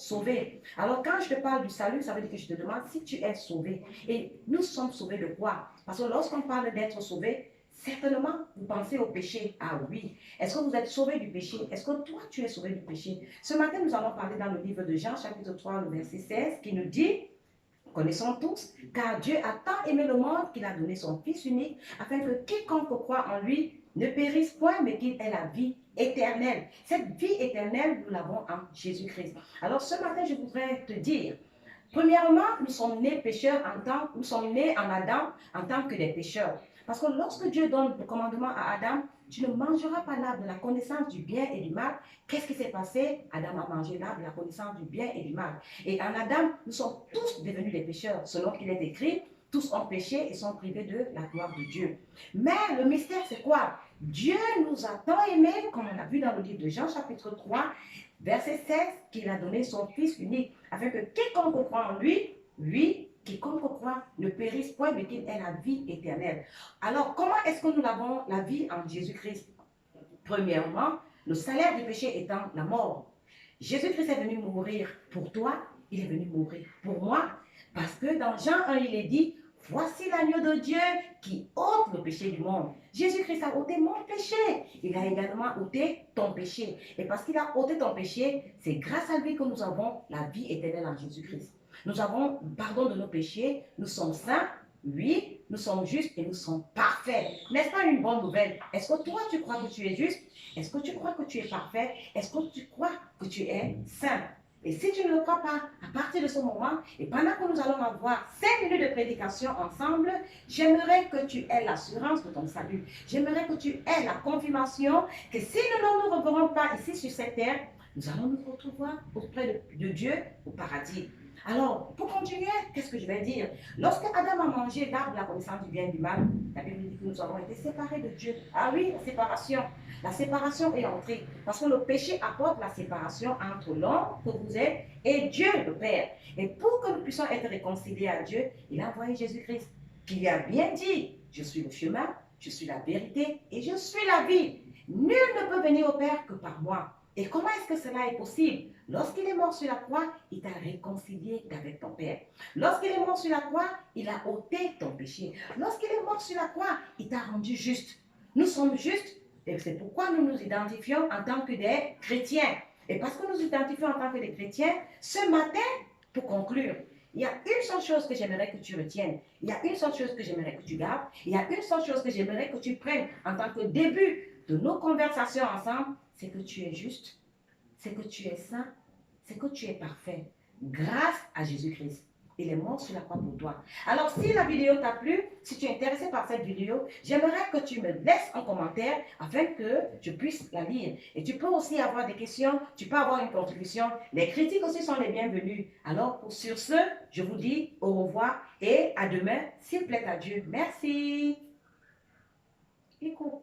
sauvé. Alors, quand je te parle du salut, ça veut dire que je te demande si tu es sauvé. Et nous sommes sauvés de quoi? Parce que lorsqu'on parle d'être sauvé, certainement, vous pensez au péché. Ah oui. Est-ce que vous êtes sauvé du péché? Est-ce que toi, tu es sauvé du péché? Ce matin, nous allons parler dans le livre de Jean, chapitre 3, le verset 16, qui nous dit, connaissons tous, car Dieu a tant aimé le monde qu'il a donné son Fils unique, afin que quiconque croit en lui ne périsse point, mais qu'il ait la vie éternelle. Cette vie éternelle, nous l'avons en Jésus-Christ. Alors ce matin, je voudrais te dire, premièrement, nous sommes nés pécheurs nous sommes nés en Adam en tant que des pécheurs. Parce que lorsque Dieu donne le commandement à Adam, tu ne mangeras pas l'arbre de la connaissance du bien et du mal. Qu'est-ce qui s'est passé? Adam a mangé l'arbre de la connaissance du bien et du mal. Et en Adam, nous sommes tous devenus des pécheurs, selon qu'il est écrit. Tous ont péché et sont privés de la gloire de Dieu. Mais le mystère, c'est quoi? Dieu nous a tant aimés, comme on a vu dans le livre de Jean, chapitre 3, verset 16, qu'il a donné son Fils unique, afin que quiconque croit en lui, quiconque croit ne périsse point, mais qu'il ait la vie éternelle. Alors, comment est-ce que nous avons la vie en Jésus-Christ? Premièrement, le salaire du péché étant la mort. Jésus-Christ est venu mourir pour toi, il est venu mourir pour moi, parce que dans Jean 1, il est dit, voici l'agneau de Dieu qui ôte le péché du monde. Jésus-Christ a ôté mon péché. Il a également ôté ton péché. Et parce qu'il a ôté ton péché, c'est grâce à lui que nous avons la vie éternelle en Jésus-Christ. Nous avons pardon de nos péchés, nous sommes saints, oui, nous sommes justes et nous sommes parfaits. N'est-ce pas une bonne nouvelle? Est-ce que toi, tu crois que tu es juste? Est-ce que tu crois que tu es parfait? Est-ce que tu crois que tu es saint? Et si tu ne le crois pas, à partir de ce moment, et pendant que nous allons avoir 5 minutes de prédication ensemble, j'aimerais que tu aies l'assurance de ton salut. J'aimerais que tu aies la confirmation que si nous ne nous reverrons pas ici sur cette terre, nous allons nous retrouver auprès de Dieu au paradis. Alors, pour continuer, qu'est-ce que je vais dire? Lorsque Adam a mangé l'arbre de la connaissance du bien et du mal, la Bible dit que nous avons été séparés de Dieu. Ah oui, la séparation. La séparation est entrée. Parce que le péché apporte la séparation entre l'homme que vous êtes et Dieu le Père. Et pour que nous puissions être réconciliés à Dieu, il a envoyé Jésus-Christ, qui lui a bien dit, je suis le chemin, je suis la vérité et je suis la vie. Nul ne peut venir au Père que par moi. Et comment est-ce que cela est possible? Lorsqu'il est mort sur la croix, il t'a réconcilié avec ton Père. Lorsqu'il est mort sur la croix, il a ôté ton péché. Lorsqu'il est mort sur la croix, il t'a rendu juste. Nous sommes justes et c'est pourquoi nous nous identifions en tant que des chrétiens. Et parce que nous nous identifions en tant que des chrétiens, ce matin, pour conclure, il y a une seule chose que j'aimerais que tu retiennes. Il y a une seule chose que j'aimerais que tu gardes. Il y a une seule chose que j'aimerais que tu prennes en tant que début de nos conversations ensemble. C'est que tu es juste, c'est que tu es saint, c'est que tu es parfait. Grâce à Jésus-Christ. Il est mort sur la croix pour toi. Alors, si la vidéo t'a plu, si tu es intéressé par cette vidéo, j'aimerais que tu me laisses un commentaire afin que je puisse la lire. Et tu peux aussi avoir des questions, tu peux avoir une contribution. Les critiques aussi sont les bienvenues. Alors, sur ce, je vous dis au revoir et à demain, s'il plaît à Dieu. Merci. Écoute.